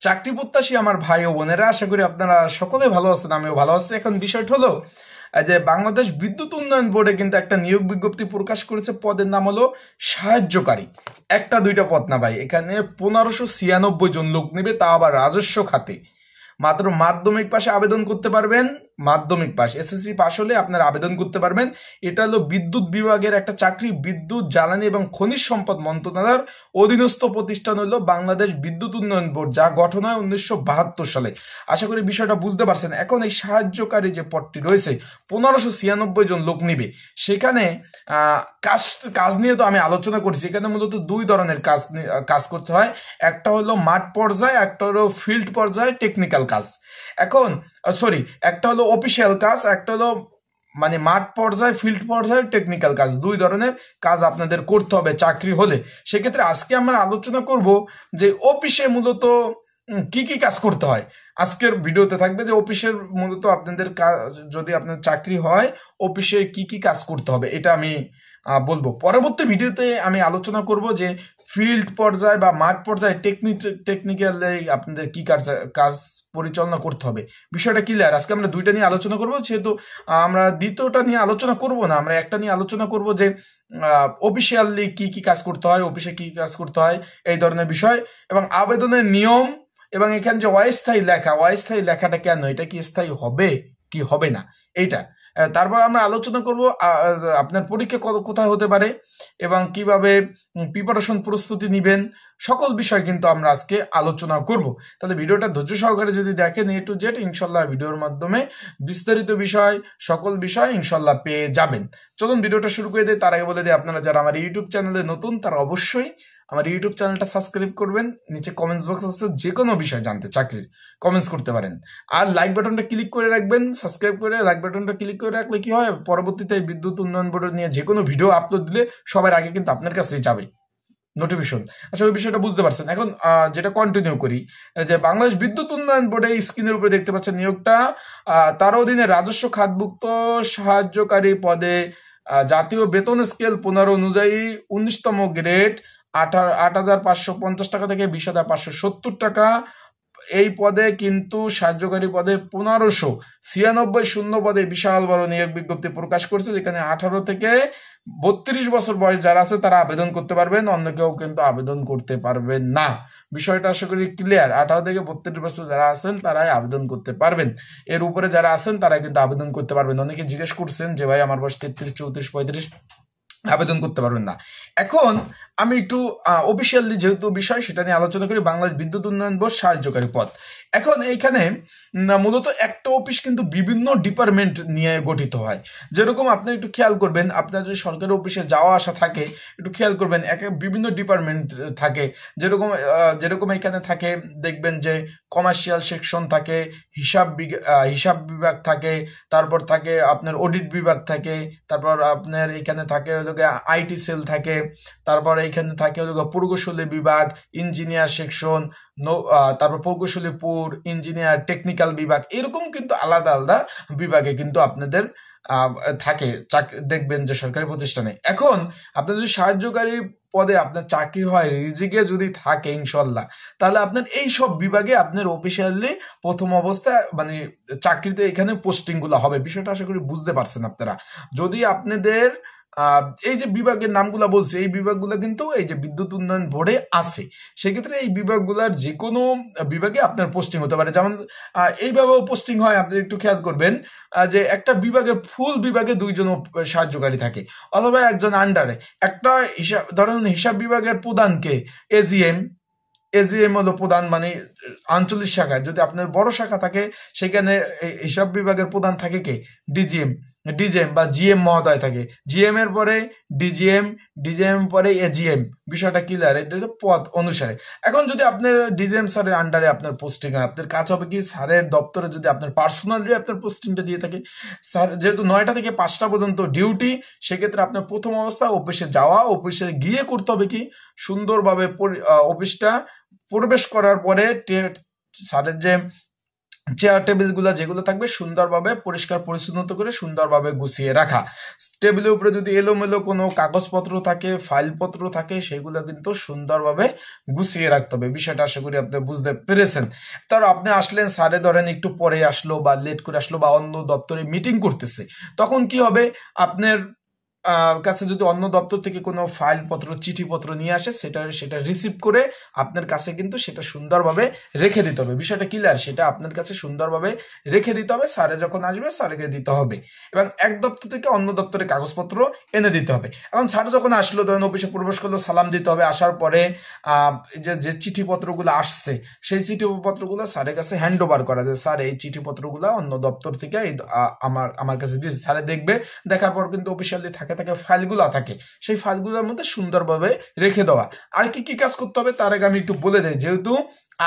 চাকরি প্রত্যাশী আমার ভাই ও বোনেরা, আশা করি আপনারা সকলে ভালো আছেন, আমিও ভালো আছি। এখন বিষয়টা হলো যে বাংলাদেশ বিদ্যুৎ উন্নয়ন বোর্ডে কিন্তু একটা নিয়োগ বিজ্ঞপ্তি প্রকাশ করেছে। পদের নাম হলো সাহায্যকারী। একটা দুইটা পদ না ভাই, এখানে 1596 জন লোক নেবে, তা আবার রাজস্ব খাতে। মাত্র মাধ্যমিক পাশে আবেদন করতে পারবেন, মাধ্যমিক পাস এসএসসি পাস হলে আপনারা আবেদন করতে পারবেন। এটা হলো বিদ্যুৎ বিভাগের একটা চাকরি। বিদ্যুৎ জ্বালানি এবং খনিজ সম্পদ মন্ত্রণালয়ের অধীনস্থ প্রতিষ্ঠান হলো বাংলাদেশ বিদ্যুৎ উন্নয়ন বোর্ড, যা গঠন হয় 1972 সালে। আশা করি বিষয়টা বুঝতে পারছেন। এখন এই সাহায্যকারী যে পদটি রয়েছে, 1596 জন লোক নিবে। সেখানে কাজ নিয়ে তো আমি আলোচনা করছি। এখানে মূলত দুই ধরনের কাজ করতে হয়। একটা হলো মাঠ পর্যায়ে, একটা হলো ফিল্ড পর্যায়ে টেকনিক্যাল কাজ। এখন একটা হলো অফিসিয়াল কাজ, একটা হলো মানে মাঠ পর্যায়ে ফিল্ড পর্যায়ে টেকনিক্যাল কাজ। দুই ধরনের কাজ আপনাদের করতে হবে চাকরি হলে। সেক্ষেত্রে আজকে আমরা আলোচনা করব যে অফিসে মূলত কি কি কাজ করতে হয়। আজকের ভিডিওতে থাকবে যে অফিসের মূলত আপনাদের যদি আপনার চাকরি হয় অফিসে কি কি কাজ করতে হবে, এটা আমি বলবো। পরবর্তী ভিডিওতে আমি আলোচনা করব যে ফিল্ড পর্যায়ে বা মাঠ পর্যায়ে টেকনিক্যালে আপনাদের কি কাজ পরিচালনা করতে হবে। বিষয়টা ক্লিয়ার। আজকে আমরা দুইটা নিয়ে আলোচনা করব, যেহেতু আমরা দ্বিতীয়টা নিয়ে আলোচনা করব না, আমরা একটা নিয়ে আলোচনা করব যে অফিসিয়ালি কি কি কাজ করতে হয়, অফিসে কি কাজ করতে হয়, এই ধরনের বিষয় এবং আবেদনের নিয়ম। এবং এখানে যে অস্থায়ী লেখাটা কেন, এটা কি স্থায়ী হবে কি হবে না, এইটা। তারপর আমরা আলোচনা করব আপনার পরীক্ষা কোথায় হতে পারে এবং কিভাবে প্রিপারেশন প্রস্তুতি নেবেন, সকল বিষয় কিন্তু আমরা আজকে আলোচনা করব। তাহলে ভিডিওটা ধৈর্য সহকারে যদি দেখেন A to Z, ইনশাল্লাহ ভিডিওর মাধ্যমে বিস্তারিত বিষয় সকল বিষয় ইনশাল্লাহ পেয়ে যাবেন। চলুন ভিডিওটা শুরু করে দিই। তার আগে বলে দিই, আপনারা যারা আমার ইউটিউব চ্যানেলে নতুন তারা অবশ্যই আমার ইউটিউব চ্যানেলটা সাবস্ক্রাইব করবেন। নিচে কমেন্টস বক্স আছে, যে কোনো বিষয় জানতে চাকরির কমেন্টস করতে পারেন। আর লাইক বাটনটা ক্লিক করে রাখবেন। সাবস্ক্রাইব করে লাইক বাটনটা ক্লিক করে রাখলে কি হয়, পরবর্তীতে বিদ্যুৎ উন্নয়ন বোর্ডের নিয়ে যে কোনো ভিডিও আপলোড দিলে সবার আগে কিন্তু আপনার কাছেই যাবে নোটিফিকেশন। আচ্ছা, ওই বিষয়টা বুঝতে পারছেন। এখন যেটা কন্টিনিউ করি, যে বাংলাদেশ বিদ্যুৎ উন্নয়ন বোর্ডে স্ক্রিনের উপরে দেখতে পাচ্ছেন নিয়োগটা। তার অধীনে রাজস্ব খাতভুক্ত সাহায্যকারী পদে জাতীয় বেতন স্কেল 15 অনুযায়ী 19তম গ্রেড 8,550 টাকা থেকে 20,570 টাকা। এই পদে কিন্তু সাহায্যকারী পদে 1596 শূন্য পদে বিশাল বড় নিয়োগ বিজ্ঞপ্তি প্রকাশ করছে, যেখানে 18 থেকে 32 বছর বয়স যারা আছে তারা আবেদন করতে পারবেন, অন্য কেউ কিন্তু আবেদন করতে পারবেন না। বিষয়টা আশা করি ক্লিয়ার। 18 থেকে 32 বছর যারা আছেন তারাই আবেদন করতে পারবেন, এর উপরে যারা আছেন তারাই কিন্তু আবেদন করতে পারবেন। অনেকে জিজ্ঞেস করছেন যে ভাই আমার বয়স 33, 34, 35, আবেদন করতে পারবেন না। এখন আমি একটু অফিসিয়ালি যেহেতু বিষয় সেটা নিয়ে আলোচনা করি। বাংলাদেশ বিদ্যুৎ উন্নয়ন বোর্ড সাহায্যকারী পদ। এখন এইখানে মূলত একটা অফিস কিন্তু বিভিন্ন ডিপার্টমেন্ট নিয়ে গঠিত হয়। যেরকম আপনি একটু খেয়াল করবেন, আপনার যদি সরকারি অফিসে যাওয়া আসা থাকে একটু খেয়াল করবেন, বিভিন্ন ডিপার্টমেন্ট থাকে। যেরকম এখানে থাকে, দেখবেন যে কমার্শিয়াল সেকশন থাকে, হিসাব বিভাগ থাকে, তারপর থাকে আপনার অডিট বিভাগ থাকে, তারপর আপনার এখানে থাকে আইটি সেল থাকে, তারপর এইখানে থাকে প্রকৌশলী বিভাগ, ইঞ্জিনিয়ার সেকশন, তারপর প্রকৌশলীপুর, ইঞ্জিনিয়ার টেকনিক্যাল বিভাগ, এরকম কিন্তু আলাদা আলাদা বিভাগে কিন্তু আপনাদের থাকে দেখবেন যে সরকারি প্রতিষ্ঠানে। এখন আপনার যদি সাহায্যকারী পদে আপনার চাকরি হয়, রিজিকে যদি থাকে ইনশাল্লাহ, তাহলে আপনার এই সব বিভাগে আপনার অফিসিয়ালি প্রথম অবস্থায় মানে চাকরিতে এখানে পোস্টিং গুলো হবে। বিষয়টা আশা করি বুঝতে পারছেন আপনারা। যদি আপনাদের এই যে বিভাগের নামগুলা বলছে, এই বিভাগগুলো কিন্তু এই যে বিদ্যুৎ উন্নয়ন বোর্ডে আছে, সেক্ষেত্রে এই বিভাগগুলার যে কোনো বিভাগে আপনার পোস্টিং হতে পারে। যেমন এইভাবেও পোস্টিং হয়, আপনি একটু খেয়াল করবেন যে একটা বিভাগে ফুল বিভাগে 2 জন সাহায্যকারী থাকে, অথবা একজন আন্ডারে একটা ধরেন হিসাব বিভাগের প্রধানকে এজিএম হলো প্রধান, মানে আঞ্চলিক শাখায় যদি আপনার বড় শাখা থাকে সেখানে হিসাব বিভাগের প্রধান থাকে কে, ডিজিএম বা জিএম মহোদয় থাকে। জিএম এর পরে ডিজিএম পরে এজিএম। বিষয়টা ক্লিয়ার, এটা পদ অনুসারে। এখন যদি আপনার ডিজিএম স্যারের আন্ডারে আপনার পোস্টিং হয়, আপনার কাজ হবে কি, স্যারের দপ্তরে যদি আপনার পার্সোনালি আপনার পোস্টিংটা দিয়ে থাকে, স্যার যেহেতু 9টা থেকে 5টা পর্যন্ত ডিউটি, সেক্ষেত্রে আপনার প্রথম অবস্থা অফিসে যাওয়া, অফিসে গিয়ে করতে হবে কি, সুন্দরভাবে অফিসটা প্রবেশ করার পরে স্যারের যে চেয়ার টেবিলগুলো যেগুলো থাকবে সুন্দরভাবে পরিষ্কার পরিচ্ছন্ন করে সুন্দরভাবে গুছিয়ে রাখা। টেবিলের উপরে যদি এলোমেলো কোনো কাগজপত্র থাকে, ফাইলপত্র থাকে, সেগুলো কিন্তু সুন্দরভাবে গুছিয়ে রাখতে হবে। বিষয়টা আশা করি আপনি বুঝতে পেরেছেন। তার আপনি আসলেন, স্যারে ধরেন একটু পরে আসলো বা লেট করে আসলো বা অন্য দপ্তরে মিটিং করতেছে, তখন কি হবে, আপনার কাছে যদি অন্য দপ্তর থেকে কোনো ফাইলপত্র চিঠিপত্র নিয়ে আসে, সেটা রিসিভ করে আপনার কাছে কিন্তু সেটা সুন্দরভাবে রেখে দিতে হবে। বিষয়টা ক্লিয়ার? সেটা আপনার কাছে সুন্দরভাবে রেখে দিতে হবে, স্যারে যখন আসবে স্যারকে দিতে হবে, এবং এক দপ্তর থেকে অন্য দপ্তরে কাগজপত্র এনে দিতে হবে। এখন স্যার যখন আসলো, ধরেন অফিসে প্রবেশ করলো, সালাম দিতে হবে। আসার পরে যে চিঠিপত্রগুলো আসছে, সেই চিঠিপত্রগুলো স্যারের কাছে হ্যান্ড ওভার করা যায়। স্যার, এই চিঠিপত্রগুলো অন্য দপ্তর থেকে আমার কাছে দিয়েছে। স্যারে দেখবে, দেখার পর কিন্তু অফিসিয়ালি থাকে ফাইলগুলো থাকে, সেই ফাইলগুলোর মধ্যে সুন্দরভাবে রেখে দেওয়া। আর কি কি কাজ করতে হবে তার আগে আমি একটু বলে দেই। যেহেতু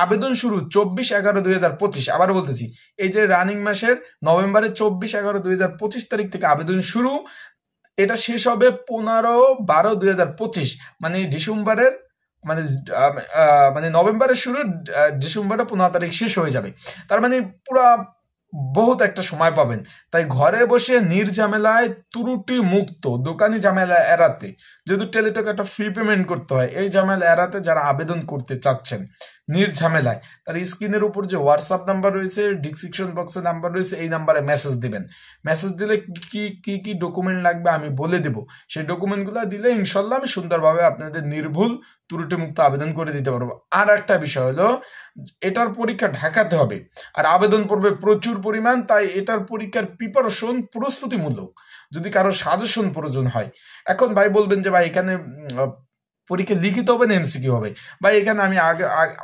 আবেদন শুরু 24/11/2025, আবার বলতেছি, এই যে রানিং মাসের নভেম্বরের 24/11/2025 তারিখ থেকে আবেদন শুরু, এটা শেষ হবে 15/12/2025, মানে ডিসেম্বরের মানে মানে নভেম্বরের শুরু, ডিসেম্বরের 15 তারিখ শেষ হয়ে যাবে। তার মানে পুরা বহুত একটা সময় পাবেন। তাই ঘরে বসে নির্ঝামেলায় ত্রুটি মুক্ত দোকানি ঝামেলা এড়াতে, যেহেতু টেলিটক একটা ফ্রি পেমেন্ট করতে হয়, এই ঝামেলা এড়াতে যারা আবেদন করতে চাচ্ছেন নির্ঝামেলায়, তার স্ক্রিনের উপর যে হোয়াটসঅ্যাপ নাম্বার রয়েছে, ডিসক্রিপশন বক্সে নাম্বার রয়েছে, এই নাম্বারে মেসেজ দিবেন। মেসেজ দিলে কি কি কি ডকুমেন্ট লাগবে আমি বলে দেব। সেই ডকুমেন্টগুলো দিলে ইনশাল্লাহ আমি সুন্দরভাবে আপনাদের নির্ভুল ত্রুটি মুক্ত আবেদন করে দিতে পারবো। আর একটা বিষয় হলো, এটার পরীক্ষা ঢাকাতে হবে, আর আবেদন পড়বে প্রচুর পরিমাণ, তাই এটার পরীক্ষার প্রিপারেশন প্রস্তুতিমূলক। যদি কারো সাজেশন প্রয়োজন হয়, এখন ভাই বলবেন যে ভাই এখানে পরীক্ষা লিখিত হবে না এমসিকিউ হবে? ভাই এখানে আমি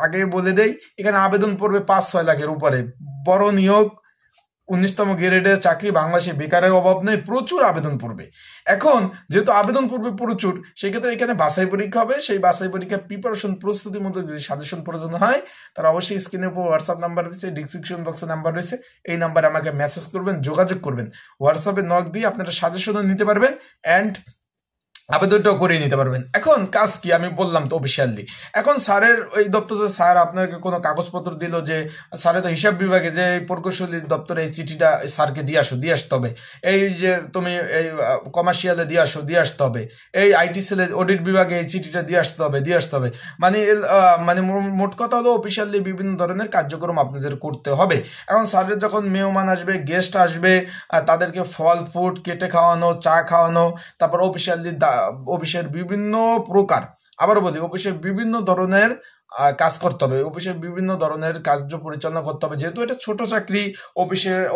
আগে বলে দেই, এখানে আবেদন পড়বে 5-6 লাখের উপরে। বড় নিয়োগ, 19তম গ্রেডের চাকরি, বাংলাদেশে বেকারের অভাব নেই, প্রচুর আবেদন পড়বে। এখন যেহেতু আবেদন পড়বে প্রচুর, সেই ক্ষেত্রে এখানে বাছাই পরীক্ষা হবে। সেই বাছাই পরীক্ষার প্রিপারেশন প্রস্তুতির মধ্যে যদি সাজেশন প্রয়োজন হয়, তার অবশ্যই স্ক্রিনের উপর হোয়াটসঅ্যাপ নাম্বার রয়েছে, ডিসক্রিপশন বক্সে নাম্বার রয়েছে, এই নাম্বারে আমাকে মেসেজ করবেন, যোগাযোগ করবেন। হোয়াটসঅ্যাপে নক দিয়ে আপনারা সাজেশনও নিতে পারবেন অ্যান্ড আবেদনটাও করে নিতে পারবেন। এখন কাজ কি আমি বললাম তো অফিসিয়ালি। এখন স্যারের ওই দপ্তরে স্যার আপনাকে কোনো কাগজপত্র দিল, যে স্যারের তো হিসাব বিভাগে যে প্রকৌশলী দপ্তরে এই চিঠিটা স্যারকে দিয়ে আসতে হবে, এই যে তুমি এই কমার্শিয়ালে দিয়ে আসতে হবে, এই আইটি সেলে অডিট বিভাগে এই চিঠিটা দিয়ে আসতে হবে। মানে মানে মোট কথা হলো অফিসিয়ালি বিভিন্ন ধরনের কার্যক্রম আপনাদের করতে হবে। এখন স্যারের যখন মেহমান আসবে, গেস্ট আসবে, তাদেরকে ফল ফুড কেটে খাওয়ানো, চা খাওয়ানো, তারপর অফিসের বিভিন্ন প্রকার, আবার বলি, অফিসের বিভিন্ন ধরনের কাজ করতে হবে, অফিসের বিভিন্ন ধরনের কার্য পরিচালনা করতে হবে। যেহেতু এটা ছোট চাকরি,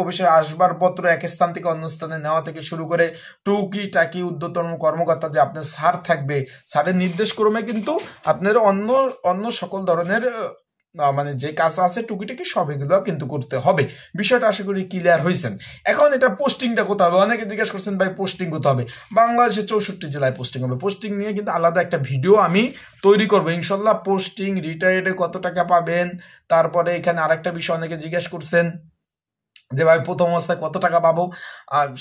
অফিসের আসবাবপত্র এক স্থান থেকে অন্য স্থানে নেওয়া থেকে শুরু করে টুকি টাকি ঊর্ধ্বতন কর্মকর্তা যে আপনার স্যার থাকবে, স্যারের নির্দেশ ক্রমে কিন্তু আপনার অন্য সকল ধরনের মানে যে কাজ আছে টুকিটাকি সব এগুলো কিন্তু করতে হবে। বিষয়টা আশা করি ক্লিয়ার হয়েছেন। এখন এটা পোস্টিংটা কোথাও হবে, অনেকে জিজ্ঞাসা করছেন ভাই পোস্টিং কোথাও হবে? বাংলাদেশের 64 জেলায় পোস্টিং হবে। পোস্টিং নিয়ে কিন্তু আলাদা একটা ভিডিও আমি তৈরি করবো ইনশাল্লাহ। পোস্টিং, রিটায়ার্ডে কত টাকা পাবেন, তারপরে এখানে আরেকটা বিষয় অনেকে জিজ্ঞাসা করছেন যে ভাই প্রথম অবস্থায় কত টাকা পাবো,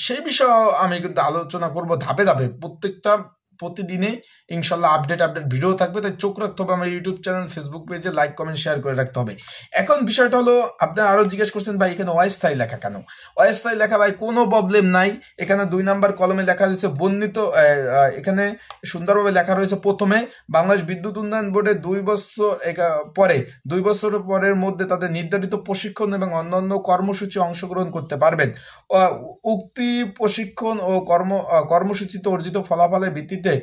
সেই বিষয়ে আমি কিন্তু আলোচনা করব ধাপে ধাপে। প্রতিদিনে ইনশাল্লাহ আপডেট ভিডিও থাকবে, তাই চোখ রাখতে হবে আমার ইউটিউব চ্যানেল, ফেসবুক পেজে, লাইক কমেন্ট শেয়ার করে রাখতে হবে। এখন বিষয়টা হলো, আপনারা আরো জিজ্ঞেস করছেন ভাই এখানে অস্থায়ী লেখা কেন? অস্থায়ী লেখা ভাই কোনো প্রবলেম নাই। এখানে 2 নাম্বার কলমে লেখা রয়েছে বর্ণিত, এখানে সুন্দরভাবে লেখা রয়েছে প্রথমে, বাংলাদেশ বিদ্যুৎ উন্নয়ন বোর্ডে 2 বছর পরের মধ্যে তাদের নির্ধারিত প্রশিক্ষণ এবং অন্যান্য কর্মসূচি অংশগ্রহণ করতে পারবেন। উক্তি প্রশিক্ষণ ও কর্মসূচিতে অর্জিত ফলাফলের ভিত্তিতে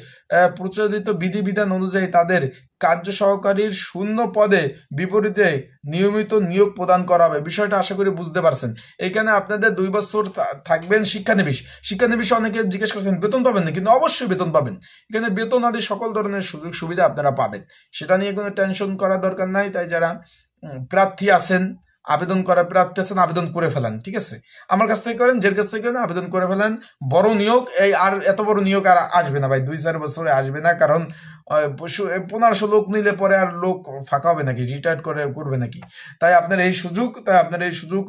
প্রচলিত বিধিবিধান অনুযায়ী তাদের কার্য সহকারীর শূন্য পদে বিপরীতে নিয়মিত নিয়োগ প্রদান করা হবে। বিষয়টা আশা করি বুঝতে পারছেন। এখানে আপনাদের 2 বছর থাকবেন শিক্ষানবিশ। অনেকে জিজ্ঞেস করছেন বেতন পাবেন না, কিন্তু অবশ্যই বেতন পাবেন। এখানে বেতন আদি সকল ধরনের সুযোগ সুবিধা আপনারা পাবেন, সেটা নিয়ে কোনো টেনশন করার দরকার নাই। তাই যারা প্রার্থী আছেন, আবেদন করে ফেলেন, ঠিক আছে? আমার কাছ থেকে করেন, কাছ থেকে করেন, আবেদন করে ফেলেন। বড় নিয়োগ, এই আর এত বড় নিয়োগ আর আসবে না ভাই, 2-4 বছরে আসবে না, কারণ 1500 লোক নিলে পরে আর লোক ফাঁকা হবে নাকি, রিটায়ার করবে নাকি? তাই আপনার এই সুযোগ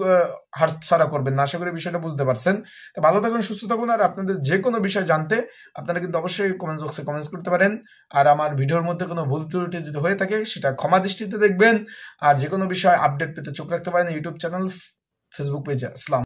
হাতছাড়া করবেন না। আশা করি বিষয়টা বুঝতে পারছেন। তো ভালো থাকুন, সুস্থ থাকুন, আর আপনাদের যে কোনো বিষয় জানতে আপনারা কিন্তু অবশ্যই কমেন্ট বক্সে কমেন্টস করতে পারেন। আর আমার ভিডিওর মধ্যে কোনো ভুল ত্রুটি যদি হয়ে থাকে সেটা ক্ষমা দৃষ্টিতে দেখবেন। আর যে কোনো বিষয় আপডেট পেতে চোখ রাখতে পারেন ইউটিউব চ্যানেল, ফেসবুক পেজে। আসসালাম।